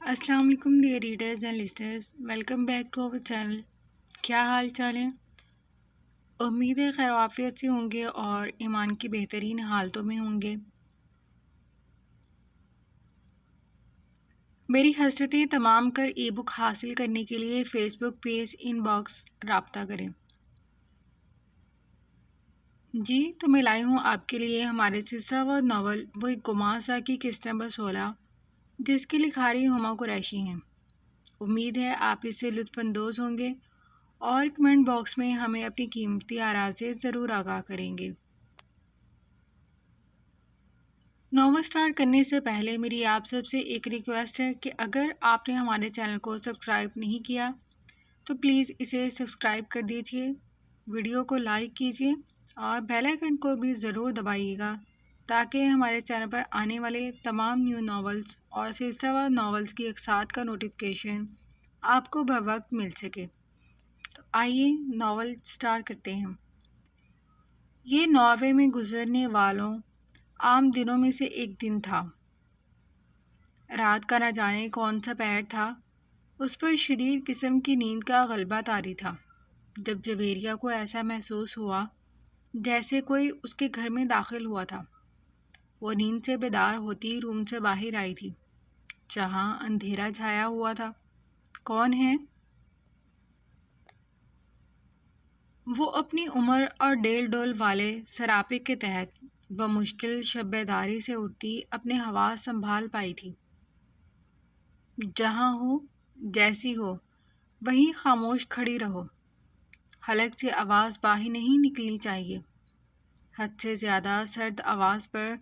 السلام علیکم dear readers and listeners, welcome back to our channel. کیا حال چال ہے؟ امید ہے خیر و عافیت سے ہوں گے اور ایمان کی بہترین حالتوں میں ہوں گے۔ میری حسرتیں تمام کر ای بک حاصل کرنے کے لیے Facebook page inbox رابطہ کریں۔ جی تو میں لائی ہوں آپ کے لیے ہمارے سلسلہ وار ناول وہ ایک گماں سا کی قسط نمبر 16، جس کی لکھاری ہما قریشی ہیں۔ امید ہے آپ اس سے لطف اندوز ہوں گے اور کمنٹ باکس میں ہمیں اپنی قیمتی آراء سے ضرور آگاہ کریں گے۔ ناول سٹارٹ کرنے سے پہلے میری آپ سب سے ایک ریکویسٹ ہے کہ اگر آپ نے ہمارے چینل کو سبسکرائب نہیں کیا تو پلیز اسے سبسکرائب کر دیجیے، ویڈیو کو لائک کیجیے اور بیل آئیکن کو بھی ضرور دبائیے گا تاکہ ہمارے چینل پر آنے والے تمام نیو ناولز اور سلسلہ وار ناولز کی اقساط کا نوٹیفیکیشن آپ کو بروقت مل سکے۔ تو آئیے ناول سٹارٹ کرتے ہیں۔ یہ ناروے میں گزرنے والوں عام دنوں میں سے ایک دن تھا۔ رات کا نہ جانے کون سا پہر تھا، اس پر شدید قسم کی نیند کا غلبہ طاری تھا جب جویریہ کو ایسا محسوس ہوا جیسے کوئی اس کے گھر میں داخل ہوا تھا۔ وہ نیند سے بیدار ہوتی روم سے باہر آئی تھی جہاں اندھیرا چھایا ہوا تھا۔ کون ہے؟ وہ اپنی عمر اور ڈیل ڈول والے سراپے کے تحت بمشکل شب بیداری سے اٹھتی اپنے حواس سنبھال پائی تھی۔ جہاں ہو، جیسی ہو، وہیں خاموش کھڑی رہو۔ حلق سے آواز باہر نہیں نکلنی چاہیے۔ حد سے زیادہ سرد آواز پر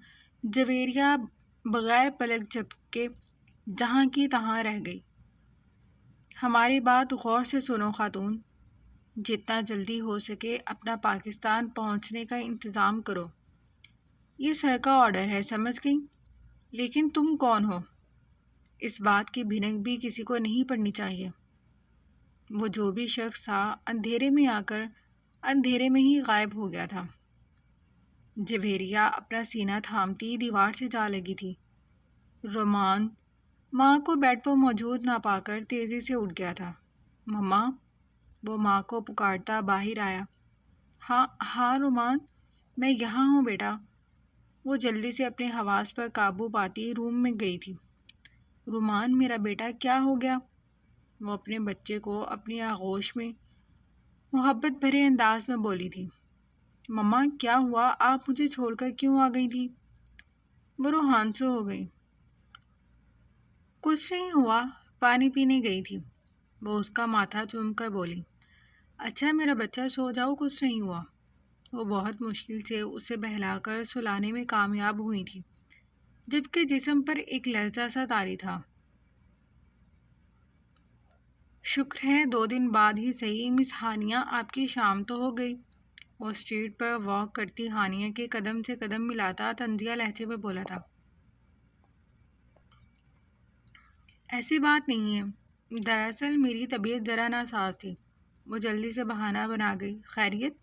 جویریہ بغیر پلک جھپکے جہاں کی تہاں رہ گئی۔ ہماری بات غور سے سنو خاتون، جتنا جلدی ہو سکے اپنا پاکستان پہنچنے کا انتظام کرو۔ یہ سر کا آرڈر ہے، سمجھ گئی؟ لیکن تم کون ہو؟ اس بات کی بھنک بھی کسی کو نہیں پڑنی چاہیے۔ وہ جو بھی شخص تھا اندھیرے میں آ کر اندھیرے میں ہی غائب ہو گیا تھا۔ جویریہ اپنا سینہ تھامتی دیوار سے جا لگی تھی۔ رومان ماں کو بیڈ پر موجود نہ پا کر تیزی سے اٹھ گیا تھا۔ مما، وہ ماں کو پکارتا باہر آیا۔ ہاں رومان، میں یہاں ہوں بیٹا۔ وہ جلدی سے اپنے حواس پر قابو پاتی روم میں گئی تھی۔ رومان میرا بیٹا، کیا ہو گیا؟ وہ اپنے بچے کو اپنی آغوش میں محبت بھرے انداز میں بولی تھی۔ مما کیا ہوا؟ آپ مجھے چھوڑ کر کیوں آ گئی تھی؟ وہ روحانسو ہو گئی۔ کچھ نہیں ہوا، پانی پینے گئی تھی۔ وہ اس کا ماتھا چوم کر بولی۔ اچھا میرا بچہ، سو جاؤ، کچھ نہیں ہوا۔ وہ بہت مشکل سے اسے بہلا کر سلانے میں کامیاب ہوئی تھی جبکہ جسم پر ایک لرزہ سا طاری تھا۔ شکر ہے 2 دن بعد ہی صحیح مس ہانیہ، آپ کی شام تو ہو گئی۔ وہ اسٹریٹ پر واک کرتی ہانیہ کے قدم سے قدم ملاتا طنزیہ لہجے میں بولا تھا۔ ایسی بات نہیں ہے، دراصل میری طبیعت ذرا ناساز تھی۔ وہ جلدی سے بہانہ بنا گئی۔ خیریت؟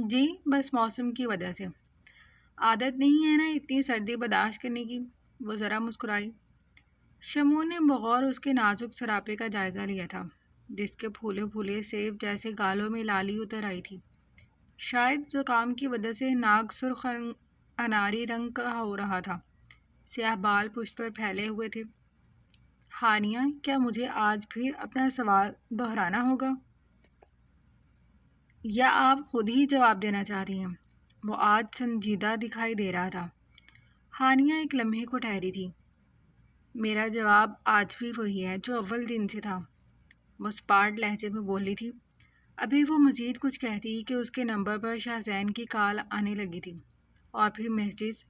جی بس موسم کی وجہ سے۔ عادت نہیں ہے نا اتنی سردی برداشت کرنے کی۔ وہ ذرا مسکرائی۔ شمو نے بغور اس کے نازک سراپے کا جائزہ لیا تھا جس کے پھولے پھولے سیب جیسے گالوں میں لالی اتر آئی تھی۔ شاید زکام کی وجہ سے ناک سرخ اناری رنگ کا ہو رہا تھا۔ سیاہ بال پشت پر پھیلے ہوئے تھے۔ ہانیہ، کیا مجھے آج پھر اپنا سوال دہرانا ہوگا یا آپ خود ہی جواب دینا چاہتی ہیں؟ وہ آج سنجیدہ دکھائی دے رہا تھا۔ ہانیہ ایک لمحے کو ٹھہری تھی۔ میرا جواب آج بھی وہی ہے جو اول دن سے تھا، وہ سپاٹ لہجے میں بولی تھی۔ ابھی وہ مزید کچھ کہتی کہ اس کے نمبر پر شاہزین کی کال آنے لگی تھی اور پھر میسیج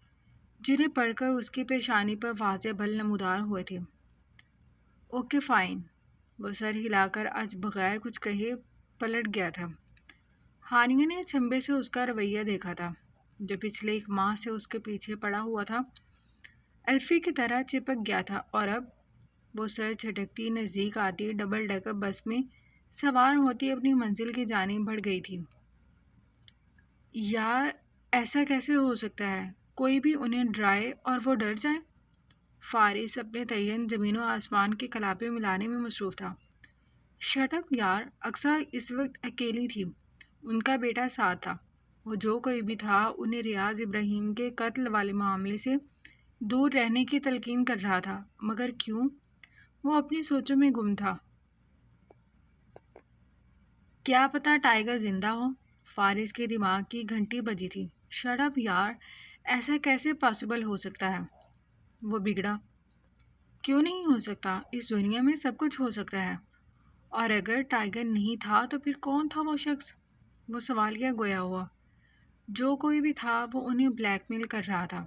جنہیں پڑھ کر اس کی پیشانی پر واضح بل نمودار ہوئے تھے۔ Okay fine. وہ سر ہلا کر آج بغیر کچھ کہے پلٹ گیا تھا۔ ہانیہ نے چنبے سے اس کا رویہ دیکھا تھا جو پچھلے 1 ماہ سے اس کے پیچھے پڑا ہوا تھا، الفی کی طرح چپک گیا تھا، اور اب وہ سر جھٹکتی نزدیک آتی ڈبل ڈیکر بس میں سوار ہوتی اپنی منزل کی جانب بڑھ گئی تھی۔ یار ایسا کیسے ہو سکتا ہے؟ کوئی بھی انہیں ڈرائے اور وہ ڈر جائے؟ فارس اپنے تئین زمین و آسمان کے کلابے ملانے میں مصروف تھا۔ شٹ اپ یار، اقصیٰ اس وقت اکیلی تھی، ان کا بیٹا ساتھ تھا۔ وہ جو کوئی بھی تھا انہیں ریاض ابراہیم کے قتل والے معاملے سے دور رہنے کی تلقین کر رہا تھا، مگر کیوں؟ وہ اپنی سوچوں میں گم تھا۔ کیا پتہ ٹائیگر زندہ ہو؟ فارس کے دماغ کی گھنٹی بجی تھی۔ شٹ اپ یار، ایسا کیسے پاسبل ہو سکتا ہے؟ وہ بگڑا۔ کیوں نہیں ہو سکتا؟ اس دنیا میں سب کچھ ہو سکتا ہے۔ اور اگر ٹائیگر نہیں تھا تو پھر کون تھا وہ شخص؟ وہ سوالیہ گویا ہوا۔ جو کوئی بھی تھا وہ انہیں بلیک میل کر رہا تھا۔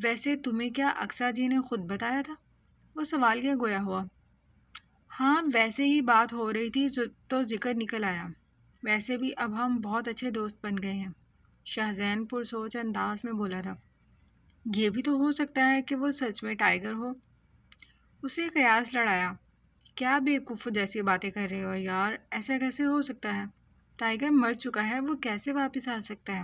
ویسے تمہیں کیا اقصیٰ جی نے خود بتایا تھا؟ وہ سوالیہ گویا ہوا۔ ہاں، ویسے ہی بات ہو رہی تھی تو ذکر نکل آیا۔ ویسے بھی اب ہم بہت اچھے دوست بن گئے ہیں، شاہزین پرسوچ انداز میں بولا تھا۔ یہ بھی تو ہو سکتا ہے کہ وہ سچ میں ٹائیگر ہو۔ اسے قیاس لڑایا۔ کیا بیوقوف جیسی باتیں کر رہے ہو یار، ایسا کیسے ہو سکتا ہے؟ ٹائیگر مر چکا ہے، وہ کیسے واپس آ سکتا ہے؟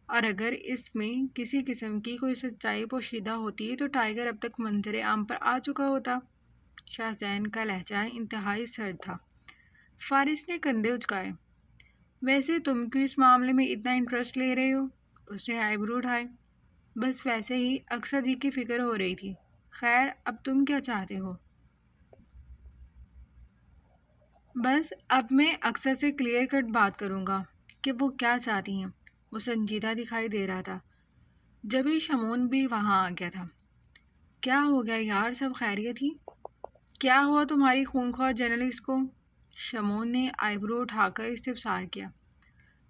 اور اگر اس میں کسی قسم کی کوئی سچائی پوشیدہ ہوتی تو ٹائیگر اب تک منظر عام پر آ چکا ہوتا۔ شاہزین کا لہجہ انتہائی سرد تھا۔ فارس نے کندھے اچکائے۔ ویسے تم کیوں اس معاملے میں اتنا انٹرسٹ لے رہے ہو؟ اس نے آئیبرو اٹھائے۔ بس ویسے ہی، اقصیٰ جی کی فکر ہو رہی تھی۔ خیر، اب تم کیا چاہتے ہو؟ بس اب میں اقصیٰ سے کلیئر کٹ بات کروں گا کہ وہ کیا چاہتی ہیں۔ وہ سنجیدہ دکھائی دے رہا تھا۔ جبھی شمون بھی وہاں آ گیا تھا۔ کیا ہو گیا یار، سب خیریت ہی؟ کیا ہوا تمہاری خونخوار جرنلسٹ کو؟ شمون نے آئیبرو اٹھا کر استفسار کیا۔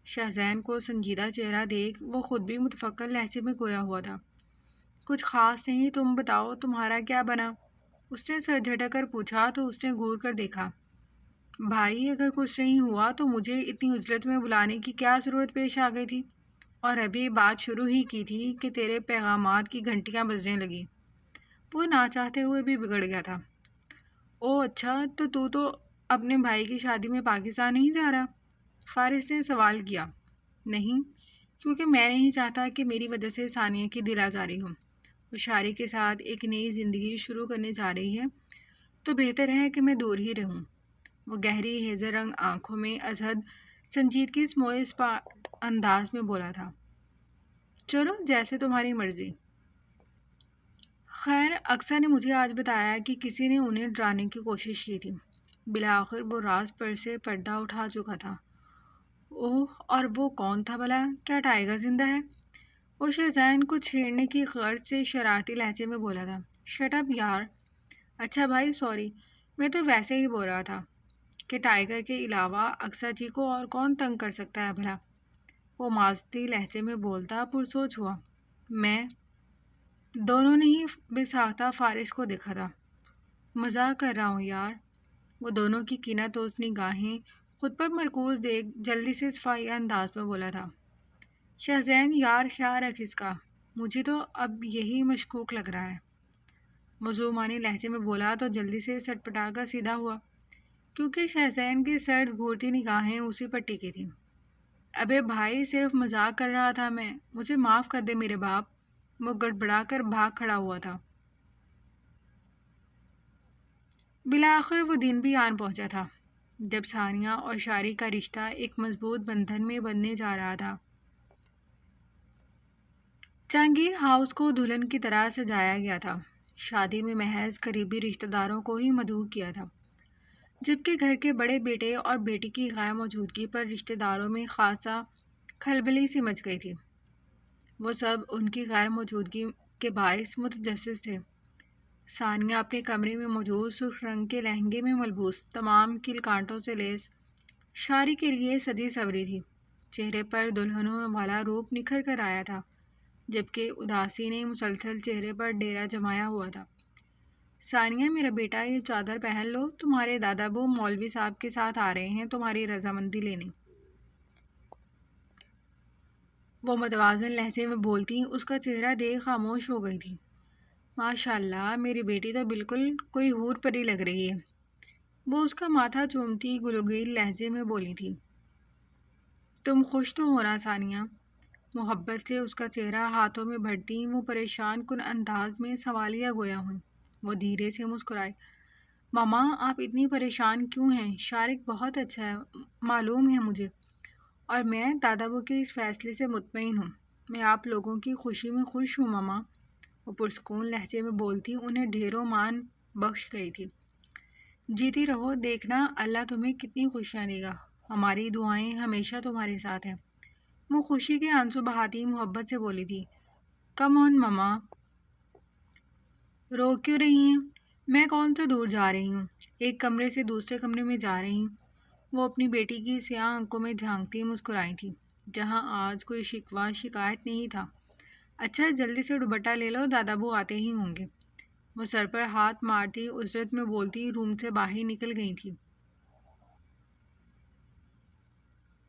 شاہزین کو سنجیدہ چہرہ دیکھ وہ خود بھی متفکر لہجے میں گویا ہوا تھا۔ کچھ خاص نہیں، تم بتاؤ تمہارا کیا بنا؟ اس نے سر جھٹک کر پوچھا تو اس نے گور کر دیکھا۔ بھائی، اگر کچھ نہیں ہوا تو مجھے اتنی عجلت میں بلانے کی کیا ضرورت پیش آ گئی تھی؟ اور ابھی بات شروع ہی کی تھی کہ تیرے پیغامات کی گھنٹیاں بجنے لگی۔ وہ نہ چاہتے ہوئے بھی بگڑ گیا تھا۔ او اچھا، تو اپنے بھائی کی شادی میں پاکستان نہیں جا رہا؟ فارس نے سوال کیا۔ نہیں، کیونکہ میں نہیں چاہتا کہ میری وجہ سے ثانیہ کی دل آزاری ہو۔ وہ شاعری کے ساتھ ایک نئی زندگی شروع کرنے جا رہی ہے، تو بہتر ہے کہ میں دور ہی رہوں۔ وہ گہری ہیزر رنگ آنکھوں میں ازحد سنجیدگی اسموئے اسپاٹ انداز میں بولا تھا۔ چلو، جیسے تمہاری مرضی۔ خیر، اقصیٰ نے مجھے آج بتایا کہ کسی نے انہیں ڈرانے کی کوشش کی تھی۔ بالآخر وہ راز پر سے پردہ اٹھا چکا تھا۔ اوہ، اور وہ کون تھا بھلا؟ کیا ٹائیگر زندہ ہے؟ وہ شاہزین کو چھیڑنے کی غرض سے شرارتی لہجے میں بولا تھا۔ شٹ اپ یار۔ اچھا بھائی، سوری، میں تو ویسے ہی بول رہا تھا کہ ٹائیگر کے علاوہ اقصیٰ جی کو اور کون تنگ کر سکتا ہے بھلا؟ وہ معذرتی لہجے میں بولتا پرسوچ ہوا۔ میں دونوں نے ہی بے ساختہ فارس کو دیکھا تھا۔ مزاق کر رہا ہوں یار۔ وہ دونوں کی کینہ توز نگاہیں خود پر مرکوز دیکھ جلدی سے صفائی انداز میں بولا تھا۔ شاہزین یار، خیال رکھ اس کا، مجھے تو اب یہی مشکوک لگ رہا ہے۔ مظلومانہ لہجے میں بولا تو جلدی سے سٹ پٹا کر سیدھا ہوا، کیونکہ شاہزین کی سرد گھورتی نگاہیں اسی پر ٹکی تھیں۔ ابے بھائی، صرف مذاق کر رہا تھا میں، مجھے معاف کر دے میرے باپ۔ وہ گڑبڑا کر بھاگ کھڑا ہوا تھا۔ بالآخر وہ دن بھی آن پہنچا تھا جب ثانیہ اور شاعری کا رشتہ ایک مضبوط بندھن میں بننے جا رہا تھا۔ جہانگیر ہاؤس کو دلہن کی طرح سجایا گیا تھا۔ شادی میں محض قریبی رشتہ داروں کو ہی مدعو کیا تھا، جبکہ گھر کے بڑے بیٹے اور بیٹی کی غیر موجودگی پر رشتہ داروں میں خاصا کھلبلی سی مچ گئی تھی۔ وہ سب ان کی غیر موجودگی کے باعث متجسس تھے۔ ثانیہ اپنے کمرے میں موجود سرخ رنگ کے لہنگے میں ملبوس تمام کیل کانٹوں سے لیس شاعری کے لیے سجی سوری تھی۔ چہرے پر دلہنوں والا روپ نکھر کر آیا تھا، جبکہ اداسی نے مسلسل چہرے پر ڈیرا جمایا ہوا تھا۔ ثانیہ، میرا بیٹا، یہ چادر پہن لو، تمہارے دادا ابو مولوی صاحب کے ساتھ آ رہے ہیں تمہاری رضامندی لینے۔ وہ متوازن لہجے میں بولتی اس کا چہرہ دیکھ خاموش ہو گئی تھی۔ ماشاء اللہ، میری بیٹی تو بالکل کوئی حور پری لگ رہی ہے۔ وہ اس کا ماتھا چومتی گلوگیل لہجے میں بولی تھی۔ تم خوش تو ہونا ثانیہ؟ محبت سے اس کا چہرہ ہاتھوں میں بھرتی وہ پریشان کن انداز میں سوالیہ گویا ہوئی۔ وہ دھیرے سے مسکرائے۔ ماما آپ اتنی پریشان کیوں ہیں؟ شارق بہت اچھا ہے، معلوم ہے مجھے، اور میں دادا بو کے اس فیصلے سے مطمئن ہوں۔ میں آپ لوگوں کی خوشی میں خوش ہوں ماما، وہ پرسکون لہجے میں بولتی انہیں ڈھیروں مان بخش گئی تھی۔ جیتی رہو، دیکھنا اللہ تمہیں کتنی خوشیاں دے گا، ہماری دعائیں ہمیشہ تمہارے ساتھ ہیں۔ وہ خوشی کے آنسو بہاتی محبت سے بولی تھی۔ کم آن ماما، رو کیوں رہی ہیں؟ میں کون سا دور جا رہی ہوں، ایک کمرے سے دوسرے کمرے میں جا رہی ہوں۔ وہ اپنی بیٹی کی سیاہ آنکھوں میں جھانکتی مسکرائی تھی، جہاں آج کوئی شکوہ شکایت نہیں تھا۔ اچھا جلدی سے دوپٹہ لے لو، دادا بو آتے ہی ہوں گے۔ وہ سر پر ہاتھ مارتی عزرت میں بولتی روم سے باہر نکل گئی تھی۔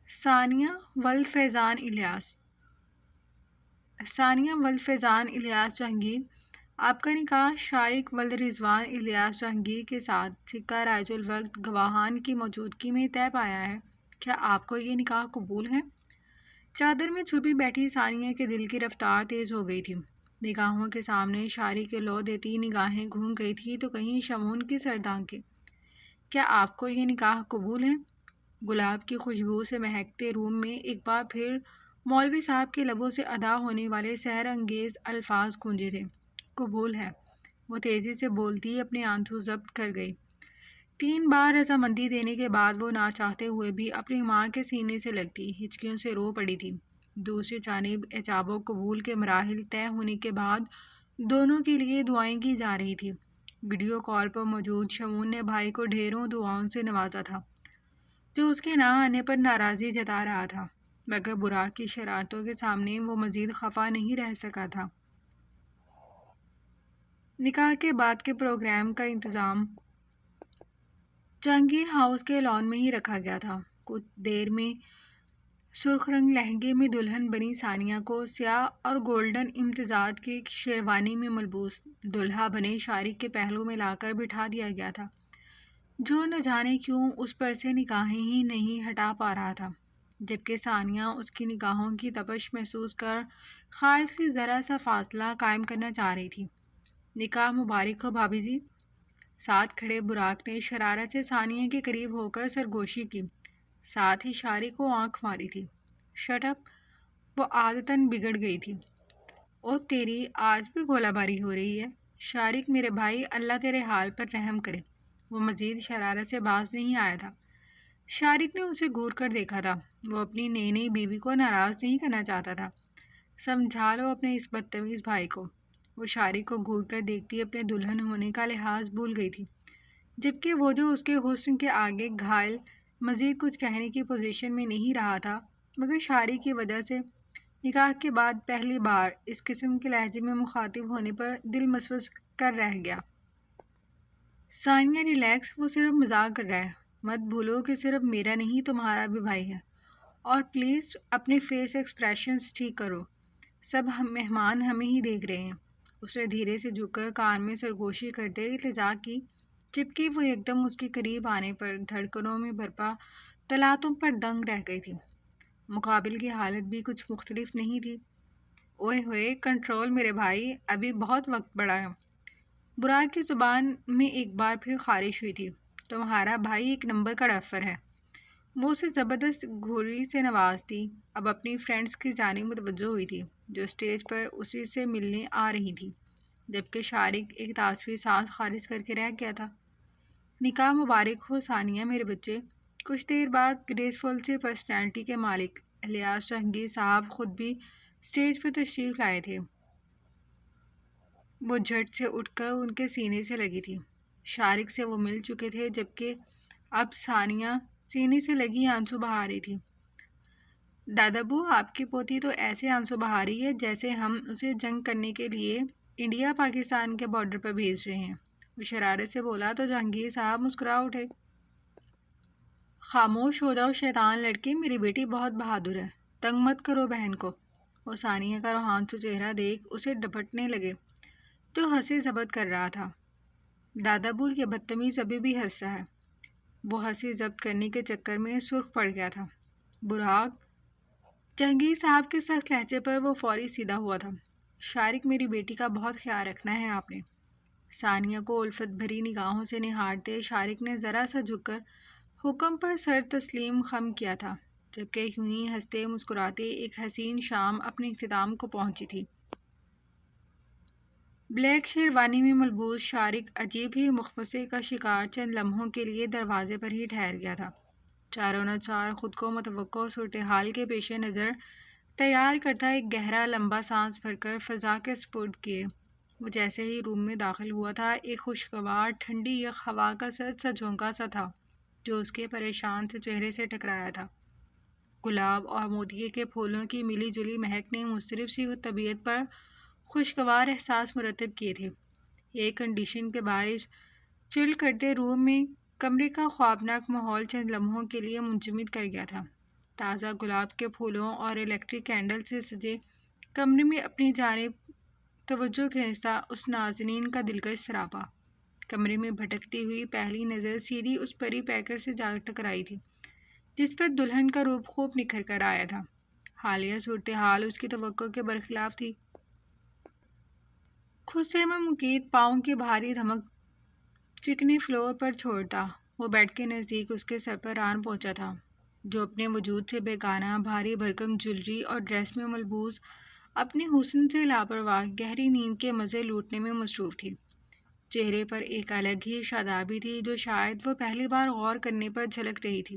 ثانیہ ولد فیضان الیاس۔ ثانیہ ولد فیضان الیاس جہانگیر، آپ کا نکاح شارق ولد رضوان الیاس جہانگیر کے ساتھ سکہ رائج الوقت گواہان کی موجودگی میں طے پایا ہے۔ کیا آپ کو یہ نکاح قبول ہے؟ چادر میں چھپی بیٹھی ثانیہ کے دل کی رفتار تیز ہو گئی تھی۔ نگاہوں کے سامنے شارق کے لو دیتی نگاہیں گھوم گئی تھی تو کہیں شمون کی سرد آنکھیں۔ کیا آپ کو یہ نکاح قبول ہے؟ گلاب کی خوشبو سے مہکتے روم میں ایک بار پھر مولوی صاحب کے لبوں سے ادا ہونے والے سحر انگیز الفاظ گونجے تھے۔ قبول ہے، وہ تیزی سے بولتی اپنے آنسو ضبط کر گئی۔ 3 بار رضامندی دینے کے بعد وہ نہ چاہتے ہوئے بھی اپنی ماں کے سینے سے لگتی ہچکیوں سے رو پڑی تھی۔ دوسری جانب ایجاب و قبول کے مراحل طے ہونے کے بعد دونوں کے لیے دعائیں کی جا رہی تھی۔ ویڈیو کال پر موجود شمون نے بھائی کو ڈھیروں دعاؤں سے نوازا تھا، جو اس کے نہ آنے پر ناراضی جتا رہا تھا، مگر براق کی شرارتوں کے سامنے وہ مزید خفا نہیں رہ سکا تھا۔ نکاح کے بعد کے پروگرام کا انتظام جہانگیر ہاؤس کے لان میں ہی رکھا گیا تھا۔ کچھ دیر میں سرخ رنگ لہنگے میں دلہن بنی ثانیہ کو سیاہ اور گولڈن امتزاج کی شیروانی میں ملبوس دلہا بنے شارق کے پہلو میں لا کر بٹھا دیا گیا تھا، جو نہ جانے کیوں اس پر سے نگاہیں ہی نہیں ہٹا پا رہا تھا، جبکہ ثانیہ اس کی نگاہوں کی تپش محسوس کر خائف سے ذرا سا فاصلہ قائم کرنا چاہ رہی تھی۔ نکاح مبارک ہو بھابھی جی، ساتھ کھڑے براق نے شرارت سے ثانیہ کے قریب ہو کر سرگوشی کی، ساتھ ہی شارق کو آنکھ ماری تھی۔ شٹ اپ، وہ عادتاً بگڑ گئی تھی۔ او تیری، آج بھی گولہ باری ہو رہی ہے۔ شارق میرے بھائی، اللہ تیرے حال پر رحم کرے۔ وہ مزید شرارت سے باز نہیں آیا تھا۔ شارق نے اسے گھور کر دیکھا تھا، وہ اپنی نئی نئی بیوی کو ناراض نہیں کرنا چاہتا تھا۔ سمجھا لو اپنے اس بدتمیز بھائی کو۔ وہ شارق کو گھور کر دیکھتی اپنے دلہن ہونے کا لحاظ بھول گئی تھی، جبکہ وہ جو اس کے حسن کے آگے گھائل مزید کچھ کہنے کی پوزیشن میں نہیں رہا تھا، مگر شارق کی وجہ سے نکاح کے بعد پہلی بار اس قسم کے لہجے میں مخاطب ہونے پر دل مسوس کر رہ گیا۔ ثانیہ ریلیکس، وہ صرف مذاق کر رہا ہے، مت بھولو کہ صرف میرا نہیں تمہارا بھی بھائی ہے، اور پلیز اپنے فیس ایکسپریشنز ٹھیک کرو، سب مہمان ہمیں ہی دیکھ رہے ہیں۔ اس نے دھیرے سے جھک کر کان میں سرگوشی کرتے التجا کی، جبکہ وہ ایک دم اس کے قریب آنے پر دھڑکنوں میں برپا تلاطم پر دنگ رہ گئی تھی۔ مقابل کی حالت بھی کچھ مختلف نہیں تھی۔ اوئے ہوئے، کنٹرول میرے بھائی، ابھی بہت وقت پڑا ہے۔ براق کی زبان میں ایک بار پھر خارش ہوئی تھی۔ تمہارا بھائی ایک نمبر کا ڈفر ہے۔ وہ اسے زبردست گھوری سے نوازتی اب اپنی فرینڈز کی جانب متوجہ ہوئی تھی، جو اسٹیج پر اسی سے ملنے آ رہی تھی، جبکہ شارق ایک تعاسفی سانس خارج کر کے رہ گیا تھا۔ نکاح مبارک ہو ثانیہ میرے بچے۔ کچھ دیر بعد گریسفل سی پرسنالٹی کے مالک الیاس جہانگیر صاحب خود بھی اسٹیج پر تشریف لائے تھے۔ وہ جھٹ سے اٹھ کر ان کے سینے سے لگی تھی۔ شارق سے وہ مل چکے تھے، جبکہ اب ثانیہ سینے سے لگی آنسو بہا رہی تھی۔ دادا بو، آپ کی پوتی تو ایسے آنسو بہا رہی ہے جیسے ہم اسے جنگ کرنے کے لیے انڈیا پاکستان کے بارڈر پر بھیج رہے ہیں۔ وہ شرارت سے بولا تو جہانگیر صاحب مسکرا اٹھے۔ خاموش ہو جاؤ شیطان لڑکی، میری بیٹی بہت بہادر ہے، تنگ مت کرو بہن کو۔ وہ ثانیہ کا روحانسو چہرہ دیکھ اسے ڈپٹنے لگے، جو ہنسی ضبط کر رہا تھا۔ دادا بو، یہ بدتمیز ابھی بھی ہنس رہا ہے۔ وہ ہنسی ضبط کرنے کے چکر میں سرخ پڑ گیا تھا۔ براق جہانگیر صاحب کے سخت لہجے پر وہ فوری سیدھا ہوا تھا۔ شارق، میری بیٹی کا بہت خیال رکھنا ہے آپ نے۔ ثانیہ کو الفت بھری نگاہوں سے نہارتے شارق نے ذرا سا جھک کر حکم پر سر تسلیم خم کیا تھا، جبکہ یوں ہی ہنستے مسکراتے ایک حسین شام اپنے اختتام کو پہنچی تھی۔ بلیک شیروانی میں ملبوس شارق عجیب ہی مخمصے کا شکار چند لمحوں کے لیے دروازے پر ہی ٹھہر گیا تھا۔ چاروں ناچار خود کو متوقع صورتحال کے پیش نظر تیار کرتا ایک گہرا لمبا سانس بھر کر فضا کے سپرد کیے وہ جیسے ہی روم میں داخل ہوا تھا، ایک خوشگوار ٹھنڈی یک ہوا کا سرد سا جھونکا سا تھا جو اس کے پریشان سے چہرے سے ٹکرایا تھا۔ گلاب اور موتیے کے پھولوں کی ملی جلی مہک نے مضطرب سی طبیعت پر خوشگوار احساس مرتب کیے تھے۔ ایک کنڈیشن کے باعث چل کرتے روم میں کمرے کا خوابناک ماحول چند لمحوں کے لیے منجمد کر گیا تھا۔ تازہ گلاب کے پھولوں اور الیکٹرک کینڈل سے سجے کمرے میں اپنی جانب توجہ کھینچتا اس نازنین کا دلکش سراپا۔ کمرے میں بھٹکتی ہوئی پہلی نظر سیدھی اس پری پیکر سے جا ٹکرائی تھی جس پر دلہن کا روپ خوب نکھر کر آیا تھا۔ حالیہ صورتحال اس کی توقع کے برخلاف تھی۔ خود سے میں مقید پاؤں کی بھاری دھمک چکنی فلور پر چھوڑتا وہ بیڈ کے نزدیک اس کے سر پر آن پہنچا تھا، جو اپنے وجود سے بیگانہ بھاری بھرکم جولری اور ڈریس میں ملبوس اپنے حسن سے لاپرواہ گہری نیند کے مزے لوٹنے میں مصروف تھی۔ چہرے پر ایک الگ ہی شادابی تھی جو شاید وہ پہلی بار غور کرنے پر جھلک رہی تھی۔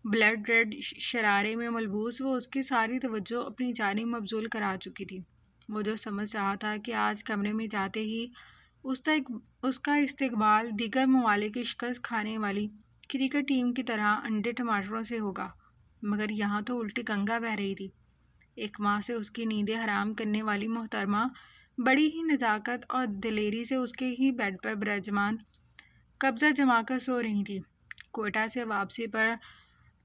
بلڈ ریڈ شرارے میں ملبوس وہ اس کی ساری توجہ اپنی جانب مبذول کرا چکی تھی۔ وہ جو سمجھ رہا تھا کہ آج کمرے میں جاتے ہی اس کا استقبال دیگر ممالک کی شکست کھانے والی کرکٹ ٹیم کی طرح انڈے ٹماٹروں سے ہوگا، مگر یہاں تو الٹی گنگا بہہ رہی تھی۔ ایک ماہ سے اس کی نیندیں حرام کرنے والی محترمہ بڑی ہی نزاکت اور دلیری سے اس کے ہی بیڈ پر برجمان قبضہ جما کر سو رہی تھی۔ کوئٹہ سے واپسی پر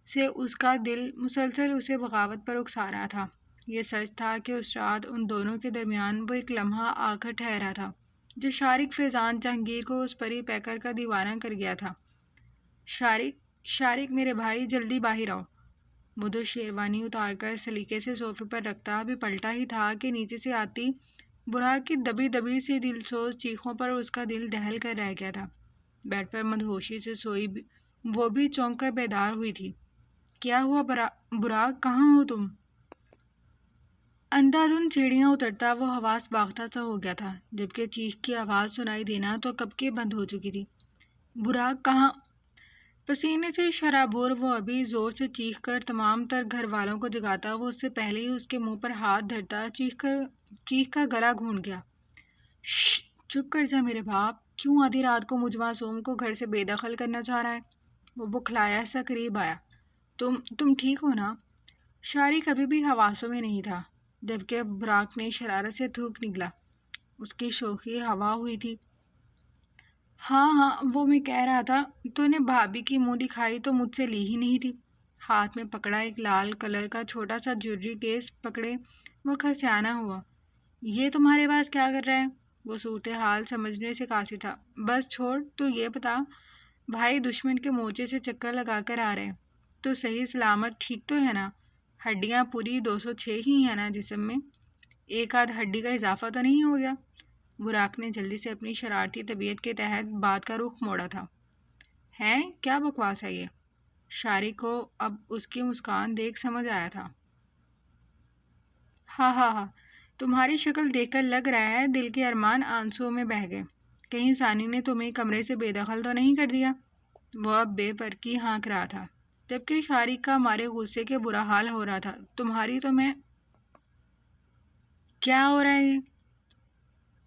سے اس کا دل مسلسل اسے بغاوت پر اکسا رہا تھا۔ یہ سچ تھا کہ اس رات ان دونوں کے درمیان وہ ایک لمحہ آ کر ٹھہرا تھا جو شارق فیضان جہانگیر کو اس پری پیکر کا دیوانہ کر گیا تھا۔ شارق میرے بھائی، جلدی باہر آؤ۔ مدو شیروانی اتار کر سلیقے سے صوفے پر رکھتا بھی پلٹا ہی تھا کہ نیچے سے آتی براق کی دبی دبی سی دلسوز چیخوں پر اس کا دل دہل کر رہ گیا تھا۔ بیڈ پر مدہوشی سے سوئی وہ بھی چونک کر بیدار ہوئی تھی۔ کیا ہوا براق، کہاں ہو تم؟ اندھا دھند سیڑھیاں اترتا وہ حواس باختہ سا ہو گیا تھا، جبکہ چیخ کی آواز سنائی دینا تو کب کی بند ہو چکی تھی۔ براق کہاں؟ پسینے سے شرابور وہ ابھی زور سے چیخ کر تمام تر گھر والوں کو جگاتا وہ اس سے پہلے ہی اس کے منہ پر ہاتھ دھرتا چیخ کا گلا گھونٹ گیا۔ شش، چپ کر جا میرے باپ، کیوں آدھی رات کو مجھ معصوم کو گھر سے بے دخل کرنا چاہ رہا ہے؟ وہ بکھلایا سا قریب آیا۔ تم ٹھیک ہو نا؟ شارق ابھی بھی حواسوں میں نہیں تھا، جبکہ براق نے شرارت سے تھوک نکلا۔ اس کی شوخی ہوا ہوئی تھی۔ ہاں، وہ میں کہہ رہا تھا، تو نے بھابھی کی منہ دکھائی تو مجھ سے لی ہی نہیں تھی۔ ہاتھ میں پکڑا ایک لال کلر کا چھوٹا سا جیولری کیس پکڑے وہ کھسیانا ہوا۔ یہ تمہارے پاس کیا کر رہا ہے؟ وہ صورتحال سمجھنے سے قاصر تھا۔ بس چھوڑ، تو یہ بتا بھائی، دشمن کے مورچے سے چکر لگا کر آ رہے ہیں تو صحیح سلامت ٹھیک تو ہے نا؟ ہڈیاں پوری 206 ہی ہیں نا جسم میں؟ ایک آدھ ہڈی کا اضافہ تو نہیں ہو گیا؟ براق نے جلدی سے اپنی شرارتی طبیعت کے تحت بات کا رخ موڑا تھا۔ ہیں، کیا بکواس ہے یہ؟ شارق کو اب اس کی مسکان دیکھ سمجھ آیا تھا۔ ہاں، تمہاری شکل دیکھ کر لگ رہا ہے دل کے ارمان آنسوؤں میں بہہ گئے۔ کہیں ثانی نے تمہیں کمرے سے بے دخل تو نہیں کر دیا؟ وہ اب بے پرکی ہانک رہا تھا، جبکہ شارق کا مارے غصے کے برا حال ہو رہا تھا۔ تمہاری تو میں… کیا ہو رہا ہے یہ؟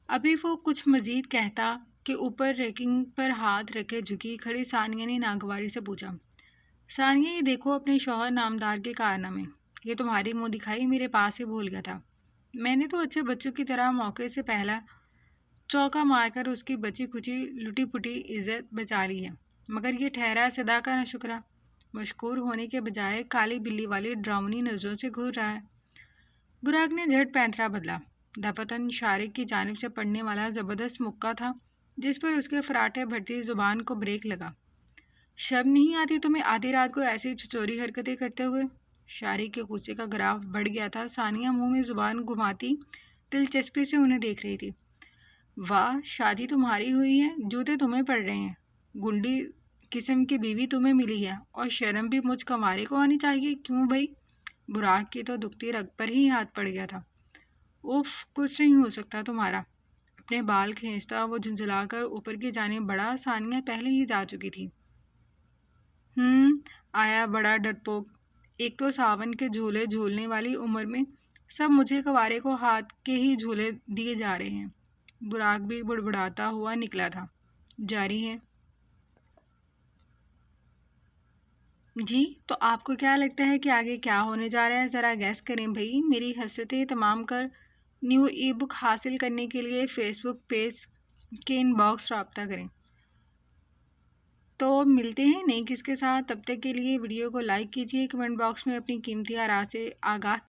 ابھی وہ کچھ مزید کہتا کہ اوپر ریکنگ پر ہاتھ رکھے جھکی کھڑی ثانیہ نے ناگواری سے پوچھا۔ ثانیہ، یہ دیکھو اپنے شوہر نامدار کے کارنامے۔ یہ تمہاری منہ دکھائی میرے پاس ہی بھول گیا تھا۔ میں نے تو اچھے بچوں کی طرح موقع سے پہلا چوکا مار کر اس کی بچی کھچی لٹی پٹی عزت بچا لی ہے، مگر یہ ٹھہرا صدا کا ناشکرا مشکور ہونے کے بجائے کالی بلی والی ڈراؤنی نظروں سے گھور رہا ہے۔ براق نے جھٹ پینترا بدلا۔ دپتن شارق کی جانب سے پڑنے والا زبردست مکہ تھا جس پر اس کے فراٹے بھرتی زبان کو بریک لگا۔ شرم نہیں آتی تمہیں آدھی رات کو ایسی چھچوری حرکتیں کرتے ہوئے؟ شاعری کے غصے کا گراف بڑھ گیا تھا۔ ثانیہ منہ میں زبان گھماتی دلچسپی سے انہیں دیکھ رہی تھی۔ واہ، شادی تمہاری ہوئی ہے، جوتے تمہیں پڑ رہے ہیں، گنڈی قسم کی بیوی تمہیں ملی ہے، اور شرم بھی مجھ کمارے کو آنی چاہیے۔ کیوں بھائی؟ براق کی تو دکھتی رگ پر ہی ہاتھ پڑ گیا تھا۔ اوف، کچھ نہیں ہو سکتا تمہارا۔ اپنے بال کھینچتا وہ جھنجھلا کر اوپر کی جانب بڑھا۔ ثانیہ پہلے ہی جا چکی تھی۔ آیا بڑا ڈرپوک، ایک تو ساون کے جھولے جھولنے والی عمر میں سب مجھے کوارے کو ہاتھ کے ہی جھولے دیے جا رہے ہیں۔ براق بھی بڑبڑاتا ہوا نکلا تھا۔ جاری ہے۔ جی، تو آپ کو کیا لگتا ہے کہ آگے کیا ہونے جا رہا ہے؟ ذرا گیس کریں بھائی۔ میری حسرتیں تمام کر نیو ای بک حاصل کرنے کے لیے فیس بک پیج کے ان باکس رابطہ کریں۔ تو ملتے ہیں نئی کس کے ساتھ، تب تک کے لیے ویڈیو کو لائک کیجیے، کمنٹ باکس میں اپنی قیمتی آراء سے آگاہ